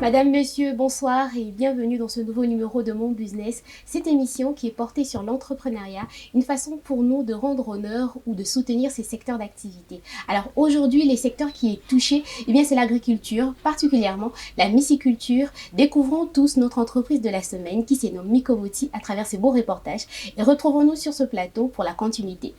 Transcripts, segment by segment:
Madame, Monsieur, bonsoir et bienvenue dans ce nouveau numéro de Mon Business. Cette émission qui est portée sur l'entrepreneuriat, une façon pour nous de rendre honneur ou de soutenir ces secteurs d'activité. Alors aujourd'hui, les secteurs qui est touché, c'est l'agriculture, particulièrement la myciculture. Découvrons tous notre entreprise de la semaine qui se nomme Mikomoti à travers ces beaux reportages et retrouvons-nous sur ce plateau pour la continuité.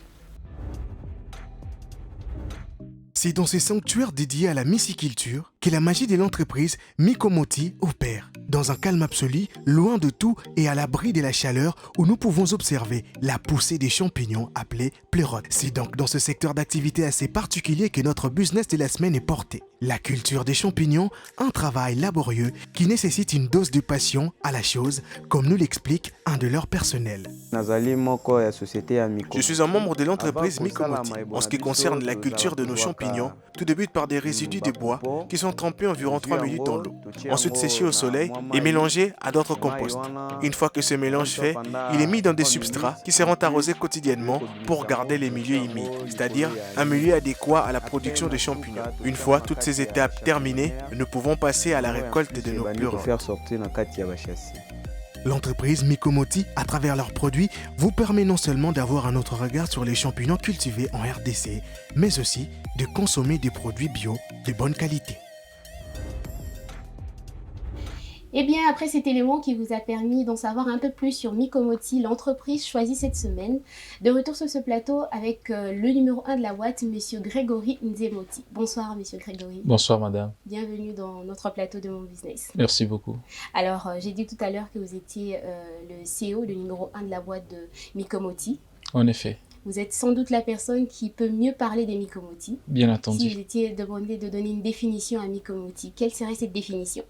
C'est dans ces sanctuaires dédiés à la myciculture que la magie de l'entreprise Mikomoti opère. Dans un calme absolu, loin de tout et à l'abri de la chaleur où nous pouvons observer la poussée des champignons appelés pleurotes. C'est donc dans ce secteur d'activité assez particulier que notre business de la semaine est porté. La culture des champignons, un travail laborieux qui nécessite une dose de passion à la chose, comme nous l'explique un de leurs personnels. Je suis un membre de l'entreprise Mikomoti. En ce qui concerne la culture de nos champignons, tout débute par des résidus de bois qui sont trempés environ 3 minutes dans l'eau, ensuite séchés au soleil et mélangés à d'autres composts. Une fois que ce mélange fait, il est mis dans des substrats qui seront arrosés quotidiennement pour garder les milieux humides, c'est-à-dire un milieu adéquat à la production de champignons. Une fois toutes ces étapes terminées, nous pouvons passer à la récolte de nos pleurotes. L'entreprise Mikomoti, à travers leurs produits, vous permet non seulement d'avoir un autre regard sur les champignons cultivés en RDC, mais aussi de consommer des produits bio de bonne qualité. Après cet élément qui vous a permis d'en savoir un peu plus sur Mikomoti, l'entreprise choisie cette semaine, de retour sur ce plateau avec le numéro 1 de la boîte, Monsieur Grégory Nzemoti. Bonsoir, Monsieur Grégory. Bonsoir, madame. Bienvenue dans notre plateau de Mon Business. Merci beaucoup. Alors, j'ai dit tout à l'heure que vous étiez le CEO, le numéro 1 de la boîte de Mikomoti. En effet. Vous êtes sans doute la personne qui peut mieux parler des Mikomoti. Bien entendu. Si vous étiez demandé de donner une définition à Mikomoti, quelle serait cette définition?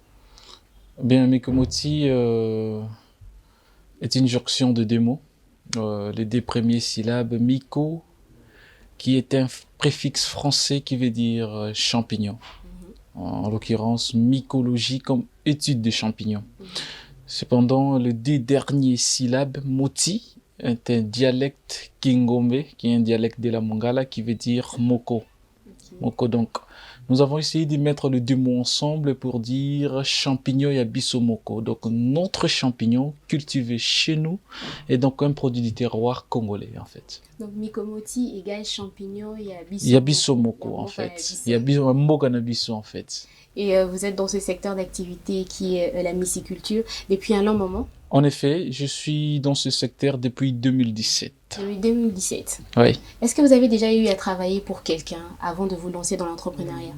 Bien, Mikomoti est une jonction de deux mots. Les deux premières syllabes, Miko, qui est un préfixe français qui veut dire champignon. En l'occurrence, mycologie comme étude des champignons. Cependant, les deux dernières syllabes, Moti, est un dialecte Kingombe, qui est un dialecte de la Mongala, qui veut dire Moko. Moko, donc, nous avons essayé de mettre les deux mots ensemble pour dire champignon et abissomoko. Donc, notre champignon cultivé chez nous est donc un produit du terroir congolais, en fait. Donc, Mikomoti égale champignon et abissomoko. Il y a abissomoko, en fait. Il y a un moganabisso, en fait. Et vous êtes dans ce secteur d'activité qui est la myciculture depuis un long moment? En effet, je suis dans ce secteur depuis 2017. Depuis 2017. Oui. Est-ce que vous avez déjà eu à travailler pour quelqu'un avant de vous lancer dans l'entrepreneuriat?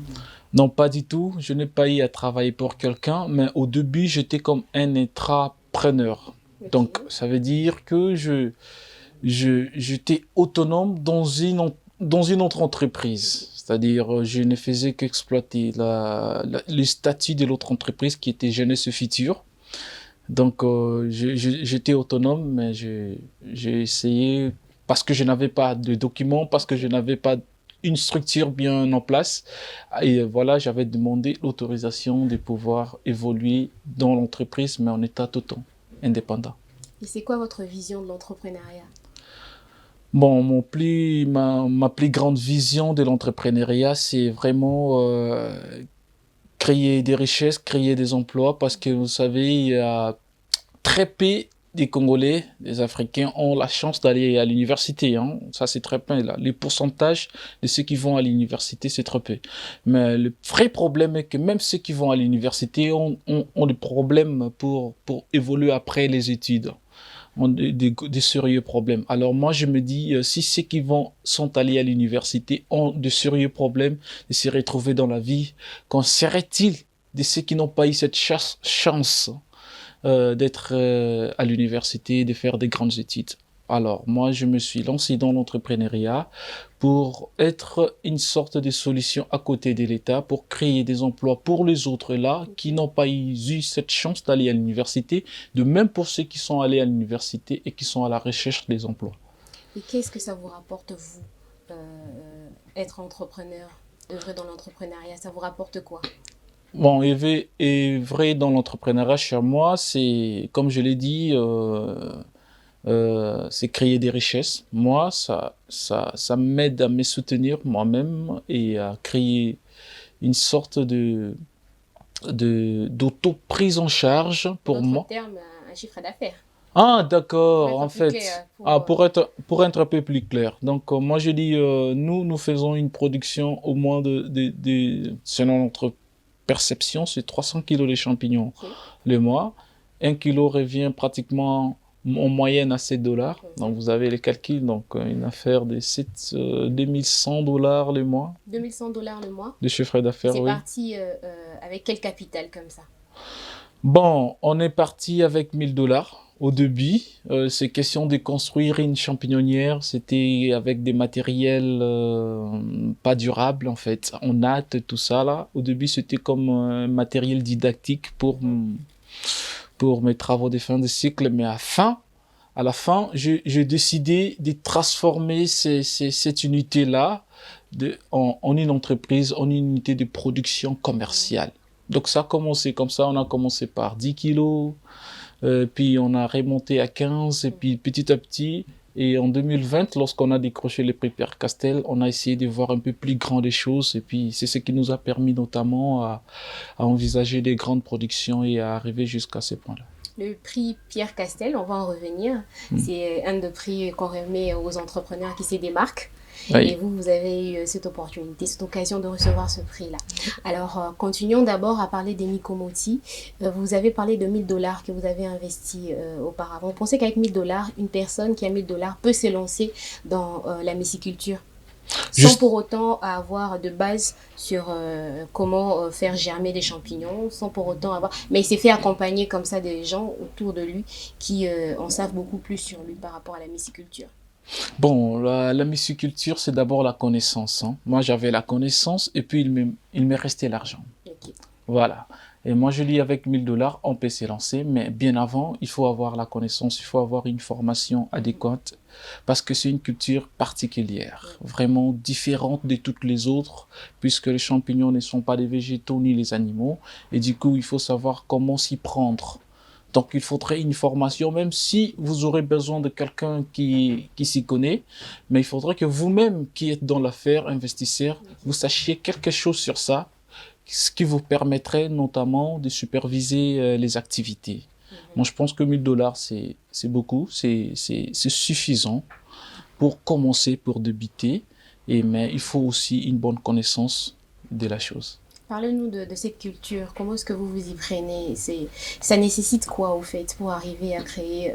Non, pas du tout. Je n'ai pas eu à travailler pour quelqu'un, mais au début, j'étais comme un intrapreneur. Okay. Donc, ça veut dire que j'étais autonome dans une autre entreprise. C'est-à-dire, je ne faisais qu'exploiter le statut de l'autre entreprise qui était Jeunesse Future. Donc, j'étais autonome, mais j'ai essayé, parce que je n'avais pas de documents, parce que je n'avais pas une structure bien en place. Et voilà, j'avais demandé l'autorisation de pouvoir évoluer dans l'entreprise, mais en état total, indépendant. Et c'est quoi votre vision de l'entrepreneuriat? Bon, ma plus grande vision de l'entrepreneuriat, c'est vraiment créer des richesses, créer des emplois, parce que vous savez, il y a très peu des Congolais, des Africains ont la chance d'aller à l'université. Hein. Ça, c'est très peu. Là. Les pourcentages de ceux qui vont à l'université, c'est très peu. Mais le vrai problème est que même ceux qui vont à l'université ont des problèmes pour évoluer après les études. Ont des sérieux problèmes. Alors moi, je me dis, si ceux qui sont allés à l'université ont de sérieux problèmes de se retrouver dans la vie, qu'en serait-il de ceux qui n'ont pas eu cette chance d'être à l'université, de faire des grandes études? Alors moi, je me suis lancé dans l'entrepreneuriat pour être une sorte de solution à côté de l'État, pour créer des emplois pour les autres là, qui n'ont pas eu cette chance d'aller à l'université, de même pour ceux qui sont allés à l'université et qui sont à la recherche des emplois. Et qu'est-ce que ça vous rapporte, vous, être entrepreneur, œuvrer dans l'entrepreneuriat, ça vous rapporte quoi? Bon, œuvrer dans l'entrepreneuriat chez moi, c'est, comme je l'ai dit, c'est créer des richesses. Moi, ça m'aide à me soutenir moi-même et à créer une sorte de d'auto-prise en charge pour moi. En termes, un chiffre d'affaires. Ah, d'accord, en fait. Clair, pour être un peu plus clair. Donc, moi, je dis, nous faisons une production au moins selon notre perception, c'est 300 kilos de champignons le mois. 1 kilo revient pratiquement en moyenne à $7. Donc, vous avez les calculs. Donc, une affaire de 2100 dollars le mois. 2100 dollars le mois. De chiffre d'affaires, oui. C'est parti avec quel capital comme ça? Bon, on est parti avec 1000 dollars. Au début, c'est question de construire une champignonnière. C'était avec des matériels pas durables, en fait. En natte, tout ça, là. Au début, c'était comme un matériel didactique pour mes travaux de fin de cycle. Mais à la fin, j'ai décidé de transformer cette unité-là en une entreprise, en une unité de production commerciale. Donc, ça a commencé comme ça. On a commencé par 10 kilos. Puis on a remonté à 15, et puis petit à petit, et en 2020, lorsqu'on a décroché le prix Pierre Castel, on a essayé de voir un peu plus grand les choses, et puis c'est ce qui nous a permis notamment à envisager des grandes productions et à arriver jusqu'à ce point-là. Le prix Pierre Castel, on va en revenir, c'est un des prix qu'on remet aux entrepreneurs qui se démarquent. Oui. Et vous avez eu cette opportunité, cette occasion de recevoir ce prix-là. Alors, continuons d'abord à parler des Miko Moti. Vous avez parlé de 1000 dollars que vous avez investi auparavant. Vous pensez qu'avec 1000 dollars, une personne qui a 1000 dollars peut se lancer dans la myciculture sans pour autant avoir de base sur comment faire germer des champignons, sans pour autant avoir... Mais il s'est fait accompagner comme ça des gens autour de lui qui en savent beaucoup plus sur lui par rapport à la myciculture. Bon, la myciculture, c'est d'abord la connaissance. Hein. Moi, j'avais la connaissance et puis il m'est resté l'argent. Okay. Voilà. Et moi, je dis avec 1000 dollars, on peut se lancer, mais bien avant, il faut avoir la connaissance, il faut avoir une formation adéquate parce que c'est une culture particulière, vraiment différente de toutes les autres, puisque les champignons ne sont pas des végétaux ni les animaux. Et du coup, il faut savoir comment s'y prendre. Donc, il faudrait une formation, même si vous aurez besoin de quelqu'un qui s'y connaît, mais il faudrait que vous-même, qui êtes dans l'affaire, investisseur, vous sachiez quelque chose sur ça, ce qui vous permettrait notamment de superviser les activités. Moi, je pense que 1000 dollars, c'est beaucoup, c'est suffisant pour commencer, pour débuter, mais il faut aussi une bonne connaissance de la chose. Parlez-nous de cette culture, comment est-ce que vous vous y prenez? Ça nécessite quoi au fait pour arriver à créer,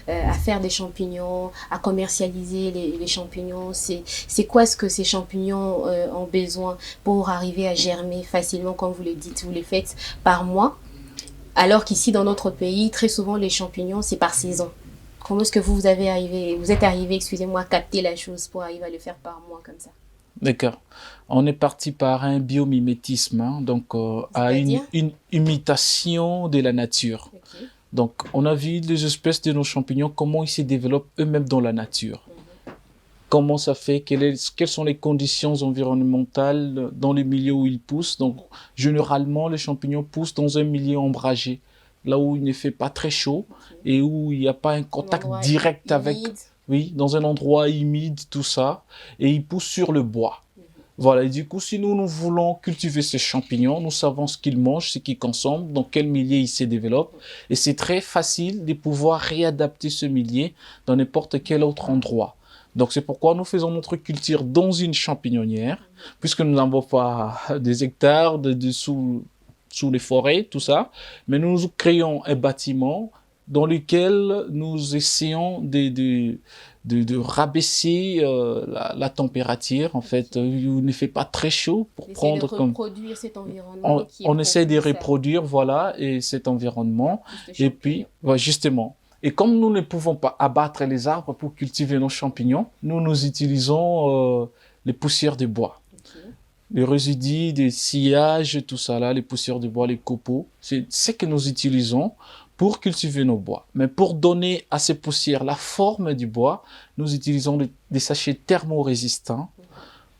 à faire des champignons, à commercialiser les champignons? C'est quoi ce que ces champignons ont besoin pour arriver à germer facilement, comme vous le dites, vous les faites par mois? Alors qu'ici dans notre pays, très souvent les champignons c'est par saison. Comment est-ce que vous êtes arrivé, excusez-moi, à capter la chose pour arriver à le faire par mois comme ça? D'accord. On est parti par un biomimétisme, hein, donc à une imitation de la nature. Okay. Donc, on a vu les espèces de nos champignons, comment ils se développent eux-mêmes dans la nature. Comment ça fait, quelles sont les conditions environnementales dans les milieux où ils poussent. Donc, généralement, les champignons poussent dans un milieu ombragé, là où il ne fait pas très chaud et où il n'y a pas un contact direct avec... Oui, dans un endroit humide, tout ça, et ils poussent sur le bois. Voilà, et du coup, si nous voulons cultiver ces champignons, nous savons ce qu'ils mangent, ce qu'ils consomment, dans quel milieu ils se développent, et c'est très facile de pouvoir réadapter ce milieu dans n'importe quel autre endroit. Donc, c'est pourquoi nous faisons notre culture dans une champignonnière, puisque nous n'avons pas des hectares sous les forêts, tout ça, mais nous créons un bâtiment dans lequel nous essayons de rabaisser la température, en fait, il ne fait pas très chaud pour prendre comme... cet environnement on essaie de reproduire, voilà, et cet environnement, et puis, ouais, justement. Et comme nous ne pouvons pas abattre les arbres pour cultiver nos champignons, nous utilisons les poussières de bois. Les résidus des sciages, tout ça là, les poussières de bois, les copeaux, c'est ce que nous utilisons pour cultiver nos bois. Mais pour donner à ces poussières la forme du bois, nous utilisons des sachets thermorésistants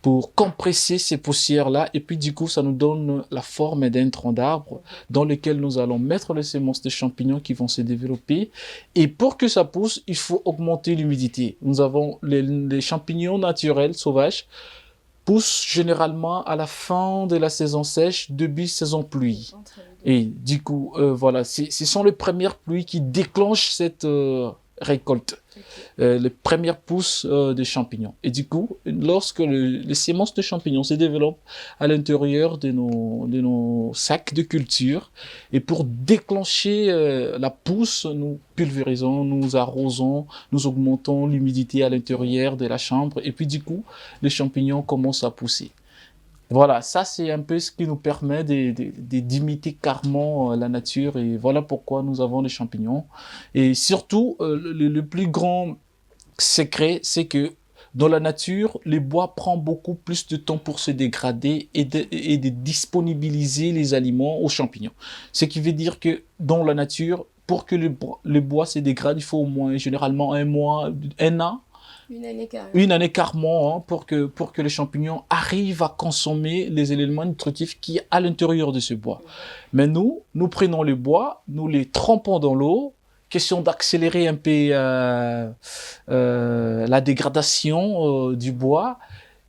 pour compresser ces poussières-là. Et puis du coup, ça nous donne la forme d'un tronc d'arbre dans lequel nous allons mettre les semences de champignons qui vont se développer. Et pour que ça pousse, il faut augmenter l'humidité. Nous avons les champignons naturels, sauvages, poussent généralement à la fin de la saison sèche, début saison pluie. Et du coup, voilà, ce sont les premières pluies qui déclenchent cette récolte. Les premières pousses des champignons. Et du coup, lorsque les semences de champignons se développent à l'intérieur de nos sacs de culture, et pour déclencher la pousse, nous pulvérisons, nous arrosons, nous augmentons l'humidité à l'intérieur de la chambre, et puis du coup, les champignons commencent à pousser. Voilà, ça c'est un peu ce qui nous permet d'imiter carrément la nature, et voilà pourquoi nous avons les champignons. Et surtout, le plus grand secret, c'est que dans la nature, le bois prend beaucoup plus de temps pour se dégrader et de disponibiliser les aliments aux champignons. Ce qui veut dire que dans la nature, pour que le bois se dégrade, il faut au moins généralement un mois, un an, une année carrément, hein, pour que les champignons arrivent à consommer les éléments nutritifs qui sont à l'intérieur de ce bois. Mais nous prenons le bois, nous les trempons dans l'eau, question d'accélérer un peu la dégradation du bois,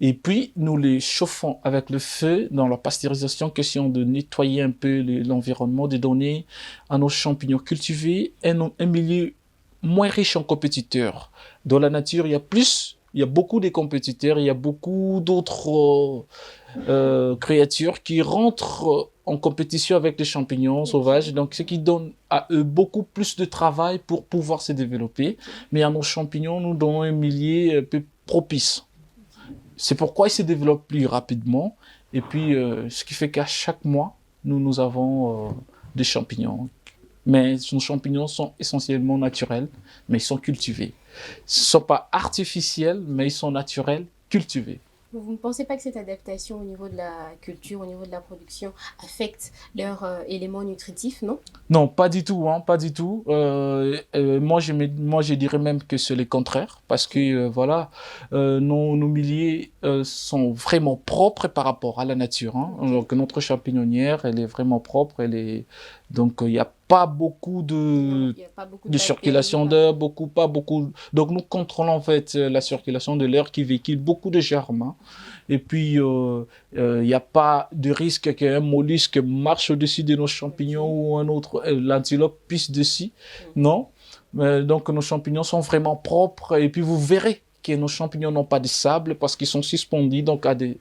et puis nous les chauffons avec le feu dans la pasteurisation, question de nettoyer un peu l'environnement, de donner à nos champignons cultivés un milieu moins riche en compétiteurs. Dans la nature, il y a beaucoup de compétiteurs, il y a beaucoup d'autres créatures qui rentrent en compétition avec les champignons sauvages, donc ce qui donne à eux beaucoup plus de travail pour pouvoir se développer. Mais à nos champignons, nous donnons un milieu un peu propice. C'est pourquoi ils se développent plus rapidement. Et puis, ce qui fait qu'à chaque mois, nous avons des champignons. Mais nos champignons sont essentiellement naturels, mais ils sont cultivés. Ce ne sont pas artificiels, mais ils sont naturels, cultivés. Vous ne pensez pas que cette adaptation au niveau de la culture, au niveau de la production, affecte leurs éléments nutritifs, non? Non, pas du tout, hein, pas du tout. Moi, je dirais même que c'est le contraire, parce que voilà, nos milieux sont vraiment propres par rapport à la nature. Hein. Donc notre champignonnière, elle est vraiment propre, donc il n'y a pas beaucoup de circulation d'air, pas beaucoup. Donc nous contrôlons en fait la circulation de l'air qui véhicule beaucoup de germes. Hein. Et puis il n'y a pas de risque qu'un mollusque marche au-dessus de nos champignons ou un autre, l'antilope pisse dessus. Non. Donc nos champignons sont vraiment propres, et puis vous verrez que nos champignons n'ont pas de sable parce qu'ils sont suspendus donc à des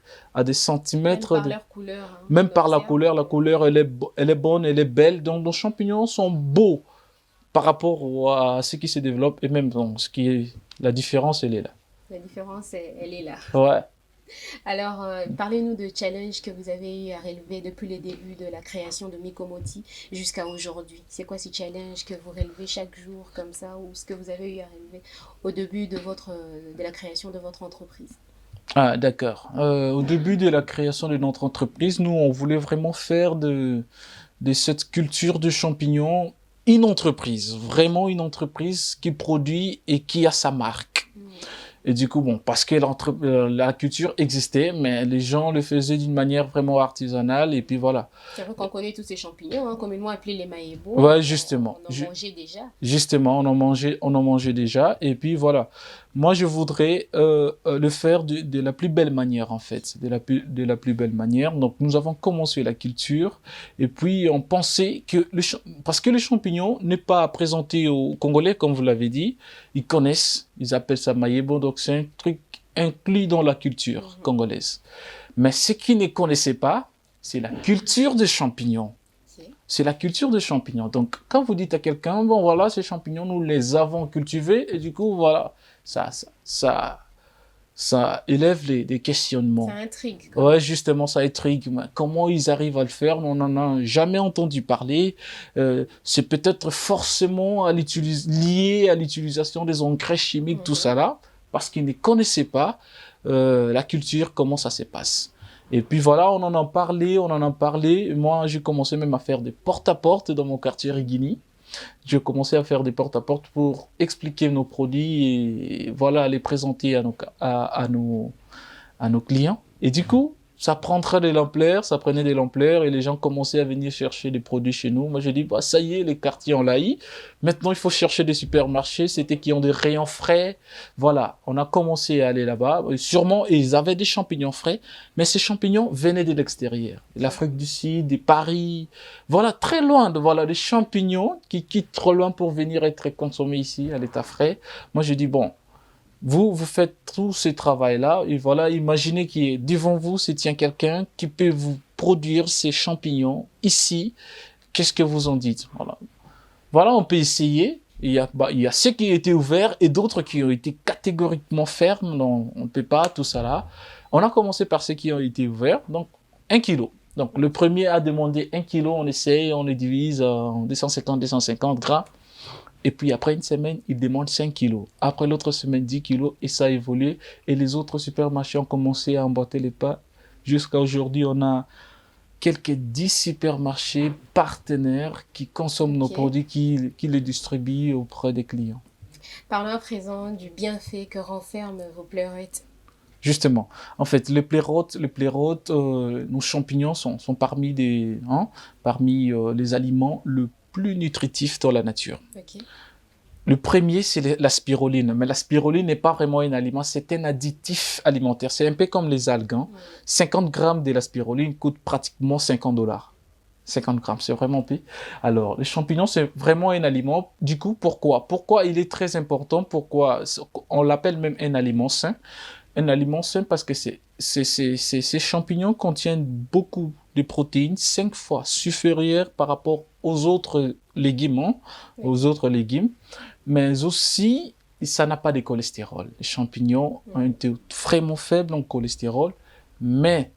centimètres. Même par leur couleur. Hein, même par la couleur elle est bonne, elle est belle. Donc nos champignons sont beaux par rapport à ce qui se développe, et même donc, la différence, elle est là. La différence, elle est là. Ouais. Alors, parlez-nous de challenges que vous avez eu à relever depuis le début de la création de Mikomoti jusqu'à aujourd'hui. C'est quoi ces challenges que vous relevez chaque jour comme ça, ou ce que vous avez eu à relever au début de la création de votre entreprise? Ah, d'accord. Au début de la création de notre entreprise, nous, on voulait vraiment faire de cette culture de champignons vraiment une entreprise qui produit et qui a sa marque. Et du coup, bon, parce que la culture existait, mais les gens le faisaient d'une manière vraiment artisanale, et puis voilà. C'est vrai qu'on connaît tous ces champignons, hein, communément appelés les maïbos. Ouais, justement. On en mangeait déjà. Justement, on en mangeait déjà, et puis voilà. Moi, je voudrais le faire de la plus belle manière, en fait, de la plus belle manière. Donc, nous avons commencé la culture, et puis on pensait que parce que le champignon n'est pas présenté aux Congolais, comme vous l'avez dit, ils connaissent, ils appellent ça maïebo, donc c'est un truc inclus dans la culture congolaise. Mais ce qu'ils ne connaissaient pas, c'est la culture des champignons. C'est la culture des champignons. Donc, quand vous dites à quelqu'un, bon voilà, ces champignons, nous les avons cultivés, et du coup, voilà, ça élève des questionnements. Ça intrigue. Ouais, justement, ça intrigue. Comment ils arrivent à le faire? On n'en a jamais entendu parler. C'est peut-être forcément lié à l'utilisation des engrais chimiques, tout ça là, parce qu'ils ne connaissaient pas la culture, comment ça se passe. Et puis voilà, on en a parlé. Moi, j'ai commencé même à faire des porte-à-porte dans mon quartier Rigini. J'ai commencé à faire des porte-à-porte pour expliquer nos produits et voilà, les présenter à nos clients. Et du coup, ça prendrait de l'ampleur, ça prenait de l'ampleur et les gens commençaient à venir chercher des produits chez nous. Moi, j'ai dit, bah, ça y est, les quartiers ont laï. Maintenant, il faut chercher des supermarchés, c'était qui ont des rayons frais. Voilà, on a commencé à aller là-bas. Et sûrement, ils avaient des champignons frais, mais ces champignons venaient de l'extérieur. L'Afrique du Sud, des Paris, voilà, très loin, voilà, des champignons qui quittent trop loin pour venir être consommés ici à l'état frais. Moi, j'ai dit, bon, vous faites tout ce travail-là, et voilà, imaginez qu'il y ait devant vous, se tient quelqu'un qui peut vous produire ces champignons ici. Qu'est-ce que vous en dites? Voilà. Voilà, on peut essayer. Il y a ceux qui ont été ouverts et d'autres qui ont été catégoriquement fermes. Non, on ne peut pas, tout ça là. On a commencé par ceux qui ont été ouverts. Donc, 1 kilo. Donc, le premier a demandé 1 kilo. On essaye, on les divise en 250 grammes. Et puis après une semaine, il demande 5 kilos. Après l'autre semaine, 10 kilos. Et ça a évolué. Et les autres supermarchés ont commencé à emboîter les pas. Jusqu'à aujourd'hui, on a quelques 10 supermarchés partenaires qui consomment nos produits, qui les distribuent auprès des clients. Parlons à présent du bienfait que renferment vos pleurettes. Justement, en fait, les pleurotes, nos champignons sont parmi les aliments le plus nutritifs dans la nature. Okay. Le premier, c'est la spiruline. Mais la spiruline n'est pas vraiment un aliment, c'est un additif alimentaire. C'est un peu comme les algues. Hein. 50 grammes de la spiruline coûte pratiquement $50. 50 grammes, c'est vraiment peu. Alors, les champignons, c'est vraiment un aliment. Du coup, pourquoi? Pourquoi il est très important? Pourquoi on l'appelle même un aliment sain? Un aliment sain parce que ces champignons contiennent beaucoup de protéines, 5 fois supérieures par rapport aux autres légumes, hein, aux autres légumes. Mais aussi, ça n'a pas de cholestérol. Les champignons ont un taux vraiment faible en cholestérol, mais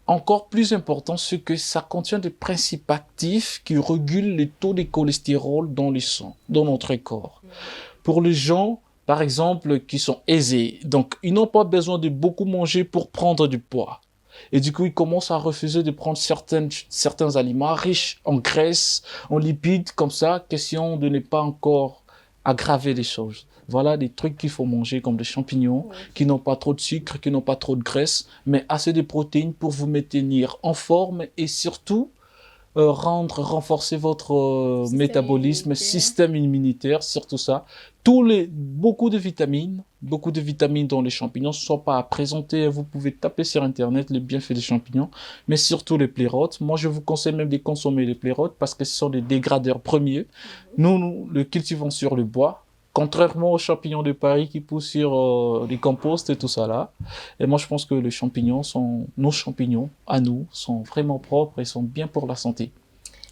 encore plus important, c'est que ça contient des principes actifs qui régulent le taux de cholestérol dans le sang, dans notre corps. Pour les gens, par exemple, qui sont aisés, donc ils n'ont pas besoin de beaucoup manger pour prendre du poids. Et du coup, ils commencent à refuser de prendre certains aliments riches en graisse, en lipides, comme ça, question de ne pas encore aggraver les choses. Voilà des trucs qu'il faut manger comme des champignons, qui n'ont pas trop de sucre, qui n'ont pas trop de graisse, mais assez de protéines pour vous maintenir en forme et surtout renforcer votre métabolisme, système immunitaire, surtout ça. Beaucoup de vitamines dans les champignons ne sont pas à présenter. Vous pouvez taper sur Internet les bienfaits des champignons, mais surtout les pleurotes. Moi, je vous conseille même de consommer les pleurotes parce que ce sont des dégradeurs premiers. Nous le cultivons sur le bois. Contrairement aux champignons de Paris qui poussent sur les composts et tout ça là. Et moi, je pense que nos champignons, à nous, sont vraiment propres et sont bien pour la santé.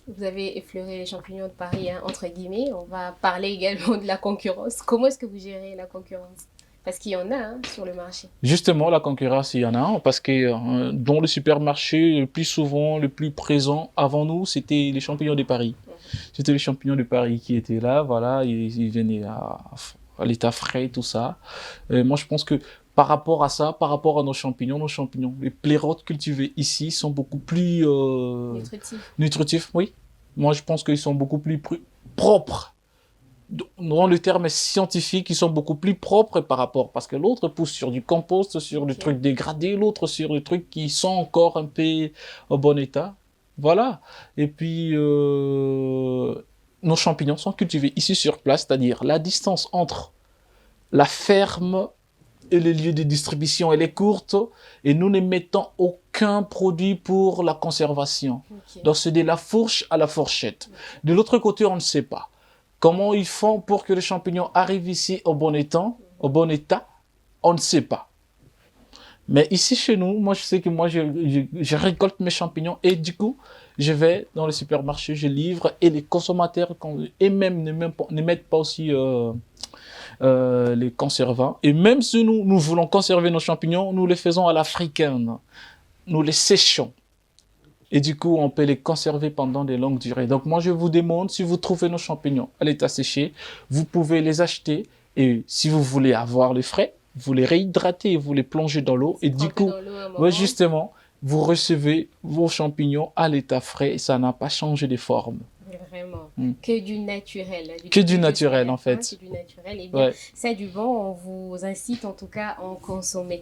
Vous avez effleuré les champignons de Paris, hein, entre guillemets. On va parler également de la concurrence. Comment est-ce que vous gérez la concurrence? Parce qu'il y en a hein, sur le marché. Justement, la concurrence, il y en a. Parce que dans le supermarché, le plus souvent, le plus présent, avant nous, c'était les champignons de Paris. C'était les champignons de Paris qui étaient là, voilà, ils venaient à l'état frais, tout ça. Moi, je pense que par rapport à ça, par rapport à nos champignons, les pleurotes cultivés ici sont beaucoup plus nutritifs, oui. Moi, je pense qu'ils sont beaucoup plus propres. Dans le terme scientifique, ils sont beaucoup plus propres par rapport, parce que l'autre pousse sur du compost, sur des trucs dégradés, l'autre sur des trucs qui sont encore un peu au bon état. Voilà. Et puis, nos champignons sont cultivés ici sur place, c'est-à-dire la distance entre la ferme et le lieu de distribution, elle est courte et nous ne mettons aucun produit pour la conservation. Donc, c'est de la fourche à la fourchette. De l'autre côté, on ne sait pas. Comment ils font pour que les champignons arrivent ici au bon état, on ne sait pas. Mais ici, chez nous, moi, je sais que je récolte mes champignons et du coup, je vais dans le supermarché, je livre et les consommateurs eux-mêmes ne mettent pas aussi les conservants. Et même si nous voulons conserver nos champignons, nous les faisons à l'africaine. Nous les séchons. Et du coup, on peut les conserver pendant de longues durées. Donc, moi, je vous demande, si vous trouvez nos champignons à l'état séché, vous pouvez les acheter. Et si vous voulez avoir les frais, vous les réhydratez, vous les plongez dans l'eau. Et du coup, justement, vous recevez vos champignons à l'état frais et ça n'a pas changé de forme. Vraiment. Que du naturel. Que du naturel, en fait. Que du naturel. Et bien, ça, du bon, on vous incite en tout cas à en consommer.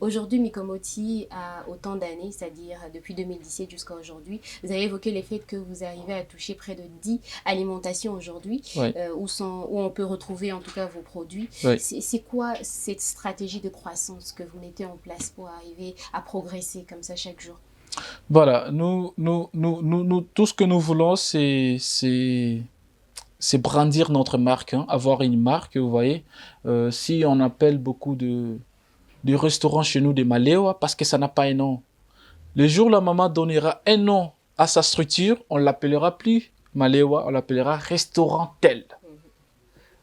Aujourd'hui, Mikomoti a autant d'années, c'est-à-dire depuis 2017 jusqu'à aujourd'hui. Vous avez évoqué les faits que vous arrivez à toucher près de 10 alimentations aujourd'hui, Oui, où on peut retrouver en tout cas vos produits. oui. C'est quoi cette stratégie de croissance que vous mettez en place pour arriver à progresser comme ça chaque jour? Voilà, tout ce que nous voulons, c'est brandir notre marque, hein, avoir une marque, vous voyez. Si on appelle beaucoup de restaurants chez nous des Malewa, parce que ça n'a pas un nom. Le jour où la maman donnera un nom à sa structure, on l'appellera plus Malewa, on l'appellera restaurant tel.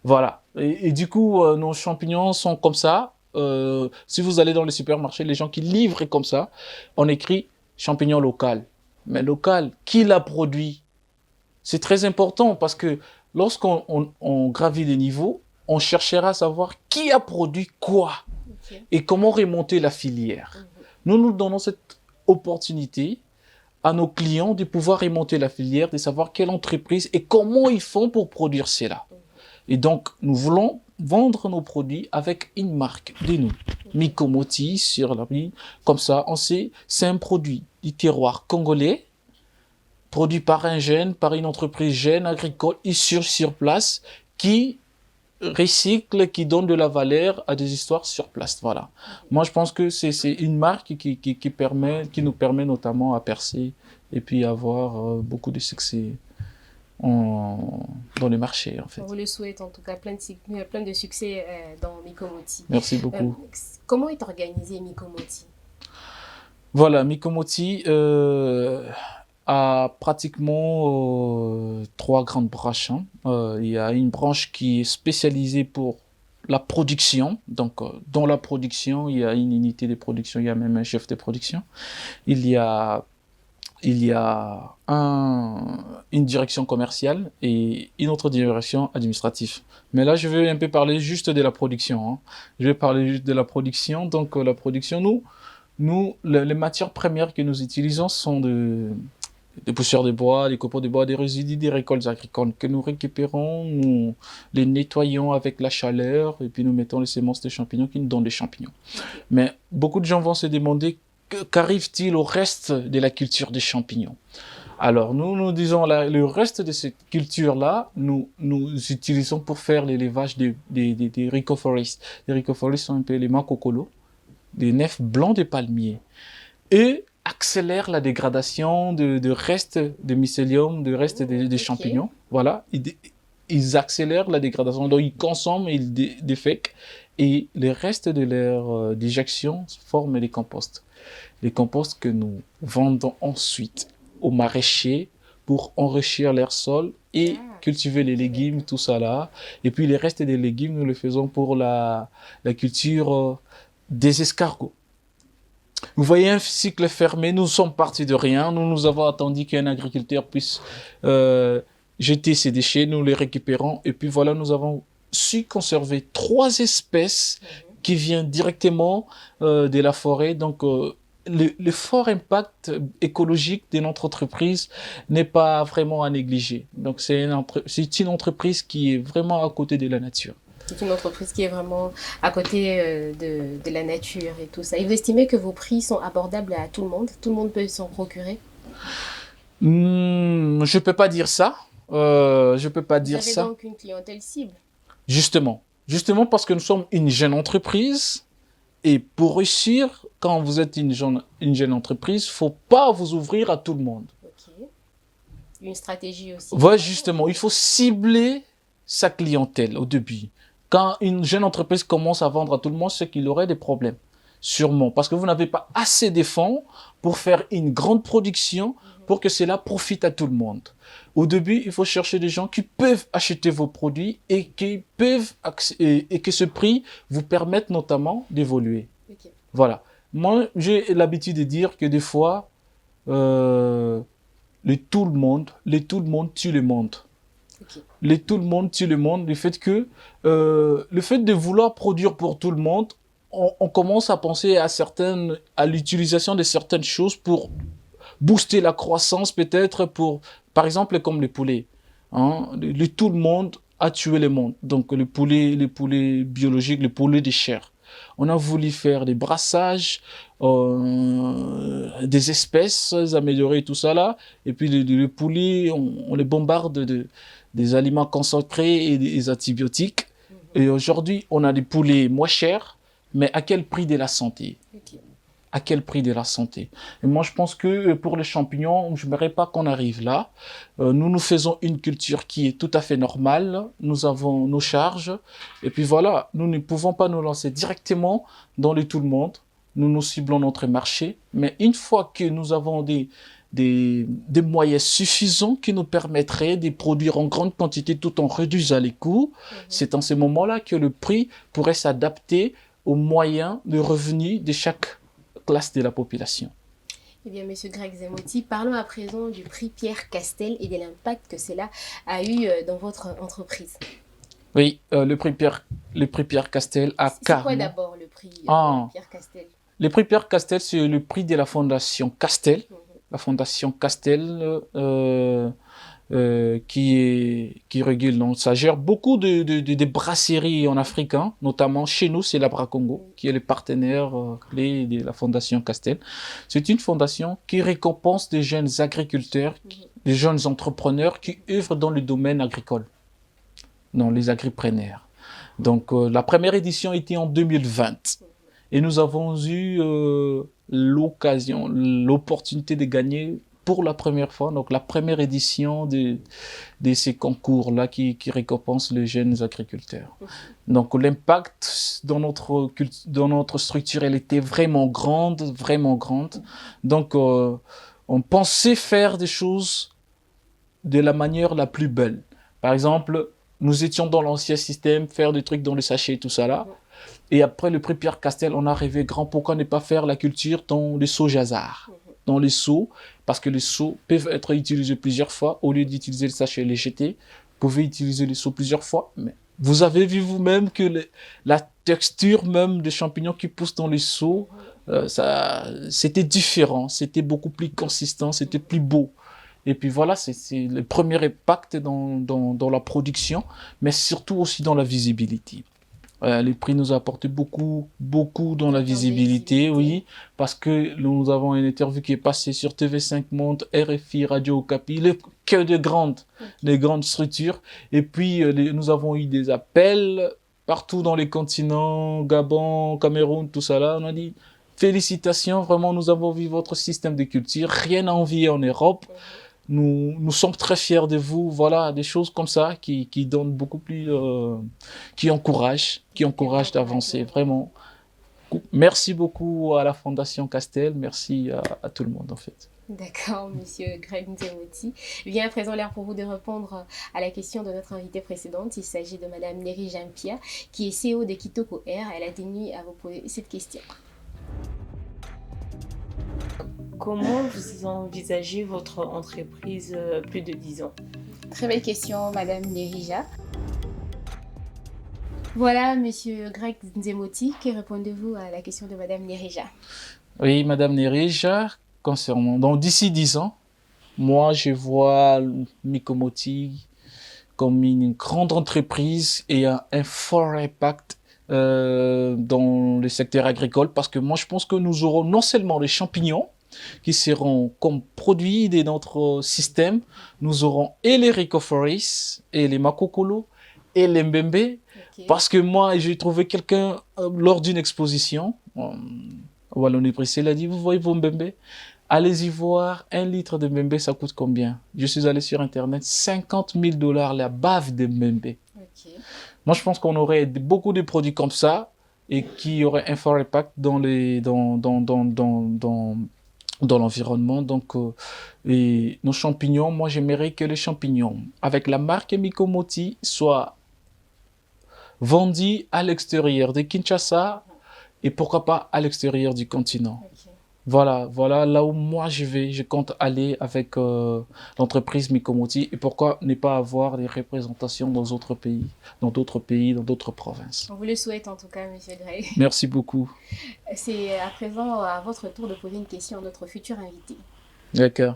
Voilà. Et du coup, nos champignons sont comme ça. Si vous allez dans les supermarchés, les gens qui livrent comme ça, on écrit champignon local. Mais local, qui l'a produit? C'est très important parce que lorsqu'on on gravit les niveaux, on cherchera à savoir qui a produit quoi Ok. et comment remonter la filière. Nous donnons cette opportunité à nos clients de pouvoir remonter la filière, de savoir quelle entreprise et comment ils font pour produire cela. Et donc, nous voulons vendre nos produits avec une marque de nous. Mikomoti sur la ligne. Comme ça, on sait, c'est un produit du terroir congolais, produit par un jeune, par une entreprise jeune, agricole, ici sur place, qui recycle, qui donne de la valeur à des histoires sur place. Voilà. Moi, je pense que c'est une marque qui nous permet notamment à percer et puis avoir beaucoup de succès dans les marchés, en fait. On vous le souhaite en tout cas plein de succès dans Mikomoti. Merci beaucoup. Comment est organisé Mikomoti? Voilà, Mikomoti a pratiquement 3 grandes branches, hein. Il y a une branche qui est spécialisée pour la production. Donc, dans la production, il y a une unité de production, il y a même un chef de production. Il y a une direction commerciale et une autre direction administrative. Mais là, je vais un peu parler juste de la production, hein. Je vais parler juste de la production. Donc, la production, les matières premières que nous utilisons sont des poussières de bois, des copeaux de bois, des résidus des récoltes agricoles que nous récupérons, nous les nettoyons avec la chaleur et puis nous mettons les semences de champignons qui nous donnent des champignons. Mais beaucoup de gens vont se demander qu'arrive-t-il au reste de la culture des champignons? Alors, nous disons, le reste de cette culture-là, nous utilisons pour faire l'élevage des rhicoforests. Les rhicoforests sont un peu les macocolos, des nefs blancs de palmiers. Et accélèrent la dégradation de restes de mycélium, de restes des champignons. Voilà, ils accélèrent la dégradation. Donc, ils consomment, ils défèquent. Et les restes de leur déjection forment les composts. Les composts que nous vendons ensuite aux maraîchers pour enrichir leur sol et cultiver les légumes, tout ça là. Et puis les restes des légumes, nous le faisons pour la culture des escargots. Vous voyez un cycle fermé, nous sommes partis de rien, nous avons attendu qu'un agriculteur puisse jeter ses déchets, nous les récupérons et puis voilà, nous avons su conserver 3 espèces qui viennent directement de la forêt. Donc, le fort impact écologique de notre entreprise n'est pas vraiment à négliger. Donc, c'est une entreprise qui est vraiment à côté de la nature. C'est une entreprise qui est vraiment à côté de la nature et tout ça. Et vous estimez que vos prix sont abordables à tout le monde? Tout le monde peut s'en procurer? Je peux pas dire ça. Je peux pas dire ça. Vous avez donc une clientèle cible? Justement parce que nous sommes une jeune entreprise. Et pour réussir, quand vous êtes une jeune entreprise, faut pas vous ouvrir à tout le monde. Ok. Une stratégie aussi. Voilà, justement, il faut cibler sa clientèle au début. Quand une jeune entreprise commence à vendre à tout le monde, c'est qu'il aurait des problèmes. Sûrement. Parce que vous n'avez pas assez de fonds pour faire une grande production pour que cela profite à tout le monde. Au début, il faut chercher des gens qui peuvent acheter vos produits et que ce prix vous permette notamment d'évoluer. Okay. Voilà. Moi, j'ai l'habitude de dire que des fois, le tout le monde tue le monde. Okay. Le tout le monde tue le monde. Le fait de vouloir produire pour tout le monde, on commence à penser à l'utilisation de certaines choses pour booster la croissance peut-être par exemple comme le poulet. Hein? Tout le monde a tué le monde. Donc le poulet biologique, le poulet de chair. On a voulu faire des brassages, des espèces, améliorer tout ça là. Et puis les poulets, on les bombarde des aliments concentrés et des antibiotiques. Et aujourd'hui, on a des poulets moins chers, mais à quel prix de la santé? À quel prix de la santé? Et moi, je pense que pour les champignons, je n'aimerais pas qu'on arrive là. Nous faisons une culture qui est tout à fait normale. Nous avons nos charges. Et puis voilà, nous ne pouvons pas nous lancer directement dans le tout le monde. Nous ciblons notre marché. Mais une fois que nous avons des moyens suffisants qui nous permettraient de produire en grande quantité tout en réduisant les coûts, c'est en ce moment-là que le prix pourrait s'adapter aux moyens de revenus de chaque classe de la population. Eh bien, Monsieur Greg Zemotti, parlons à présent du prix Pierre Castel et de l'impact que cela a eu dans votre entreprise. Oui, le prix Pierre Castel a C'est quoi d'abord le prix Pierre Castel? Le prix Pierre Castel, c'est le prix de la Fondation Castel. La Fondation Castel qui régule. Donc, ça gère beaucoup de brasseries en Afrique, hein. Notamment chez nous, c'est l'Abracongo, qui est le partenaire clé de la Fondation Castel. C'est une fondation qui récompense des jeunes agriculteurs, des jeunes entrepreneurs qui œuvrent dans le domaine agricole, dans les agripreneurs. Donc, la première édition était en 2020. Et nous avons eu l'opportunité de gagner pour la première fois, donc la première édition de ces concours-là qui récompensent les jeunes agriculteurs. Donc l'impact dans notre structure, elle était vraiment grande, vraiment grande. Donc on pensait faire des choses de la manière la plus belle. Par exemple, nous étions dans l'ancien système, faire des trucs dans les sachets, tout ça là. Et après le prix Pierre Castel, on a rêvé grand, pourquoi ne pas faire la culture dans les seaux Jazar, dans les seaux, parce que les seaux peuvent être utilisés plusieurs fois, au lieu d'utiliser le sachet et les jeter, vous pouvez utiliser les seaux plusieurs fois, mais vous avez vu vous-même que la texture même des champignons qui poussent dans les seaux, c'était différent, c'était beaucoup plus consistant, c'était plus beau. Et puis voilà, c'est le premier impact dans la production, mais surtout aussi dans la visibilité. Les prix nous ont apporté beaucoup dans la visibilité, oui, parce que nous avons une interview qui est passée sur TV5 Monde, RFI, Radio Okapi, que de grandes structures. Et puis, nous avons eu des appels partout dans les continents, Gabon, Cameroun, tout ça là. On a dit, félicitations, vraiment, nous avons vu votre système de culture, rien à envier en Europe. Nous sommes très fiers de vous. Voilà, des choses comme ça qui donnent beaucoup plus, qui encouragent d'avancer, vraiment. Merci beaucoup à la Fondation Castel, merci à tout le monde en fait. D'accord, Monsieur Greg Zemotti. Vient à présent l'heure pour vous de répondre à la question de notre invitée précédente. Il s'agit de Madame Neri Jampia, qui est CEO de Kitoko Air. Elle a tenu à vous poser cette question. Comment vous envisagez votre entreprise plus de 10 ans? Très belle question, Madame Nerija. Voilà, Monsieur Greg Zemotti, que répondez-vous à la question de Madame Nerija? Oui, Madame Nerija, concernant, donc d'ici 10 ans, moi je vois Micomoti comme une grande entreprise et un fort impact dans le secteur agricole, parce que moi je pense que nous aurons non seulement les champignons qui seront comme produits de notre système, nous aurons et les Ricoforis, et les Makokolo, et les Mbembe, parce que moi j'ai trouvé quelqu'un lors d'une exposition, Wallonie-Bruxelles a dit, vous voyez vos Mbembe, allez-y voir, 1 litre de Mbembe ça coûte combien? Je suis allé sur internet, $50,000 la bave de Mbembe. Moi je pense qu'on aurait beaucoup de produits comme ça, et qui auraient un fort impact dans l'environnement. Donc, et nos champignons, moi j'aimerais que les champignons, avec la marque Micomoti, soient vendus à l'extérieur de Kinshasa et pourquoi pas à l'extérieur du continent. Voilà là où moi je compte aller avec l'entreprise Micomoti, et pourquoi ne pas avoir des représentations dans d'autres pays, dans d'autres provinces. On vous le souhaite en tout cas, Monsieur Greg. Merci beaucoup. C'est à présent à votre tour de poser une question à notre futur invité. D'accord.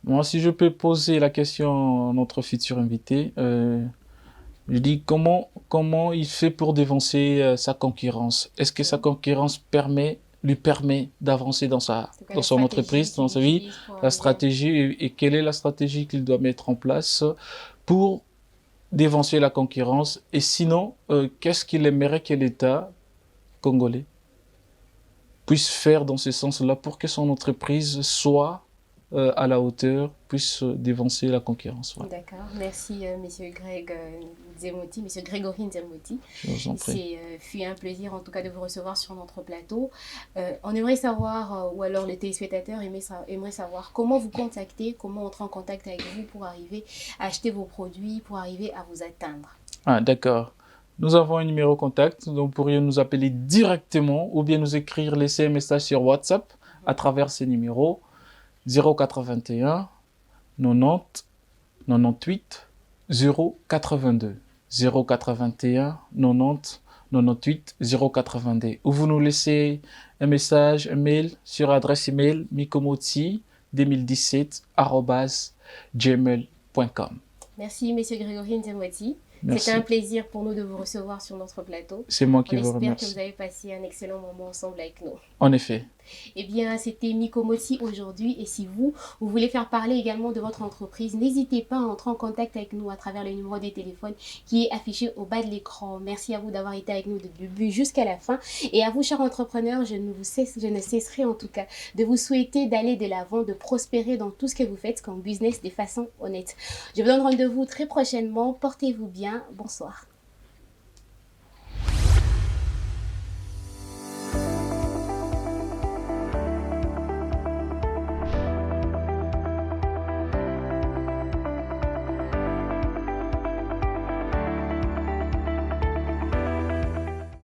Moi, si je peux poser la question à notre futur invité, Je dis comment il fait pour dévancer sa concurrence? Est-ce que sa concurrence lui permet d'avancer dans son entreprise, dans sa vie? La stratégie et quelle est la stratégie qu'il doit mettre en place pour dévancer la concurrence? Et sinon, qu'est-ce qu'il aimerait que l'État congolais puisse faire dans ce sens-là pour que son entreprise soit à la hauteur, puisse dévancer la concurrence. Voilà. D'accord, merci Monsieur Greg Nzemoti, Monsieur Grégory Nzemoti. Je vous en prie. Fut un plaisir en tout cas de vous recevoir sur notre plateau. On aimerait savoir, ou alors les téléspectateurs aimeraient savoir comment vous contacter, comment entrer en contact avec vous pour arriver à acheter vos produits, pour arriver à vous atteindre. Ah, d'accord. Nous avons un numéro contact, donc vous pourriez nous appeler directement ou bien nous écrire, laisser un message sur WhatsApp à travers ces numéros 081 90 98 082 081 90 98 082 ou vous nous laissez un message, un mail sur adresse email mikomoti2017@gmail.com. Merci Monsieur Grégory Nzemoti. C'était un plaisir pour nous de vous recevoir sur notre plateau. C'est moi qui vous remercie. On espère que vous avez passé un excellent moment ensemble avec nous. En effet. Eh bien, c'était Mikomoti aujourd'hui. Et si vous voulez faire parler également de votre entreprise, n'hésitez pas à entrer en contact avec nous à travers le numéro de téléphone qui est affiché au bas de l'écran. Merci à vous d'avoir été avec nous du début jusqu'à la fin. Et à vous, chers entrepreneurs, je ne cesserai en tout cas de vous souhaiter d'aller de l'avant, de prospérer dans tout ce que vous faites comme business de façon honnête. Je vous donne rendez-vous très prochainement. Portez-vous bien. Bonsoir.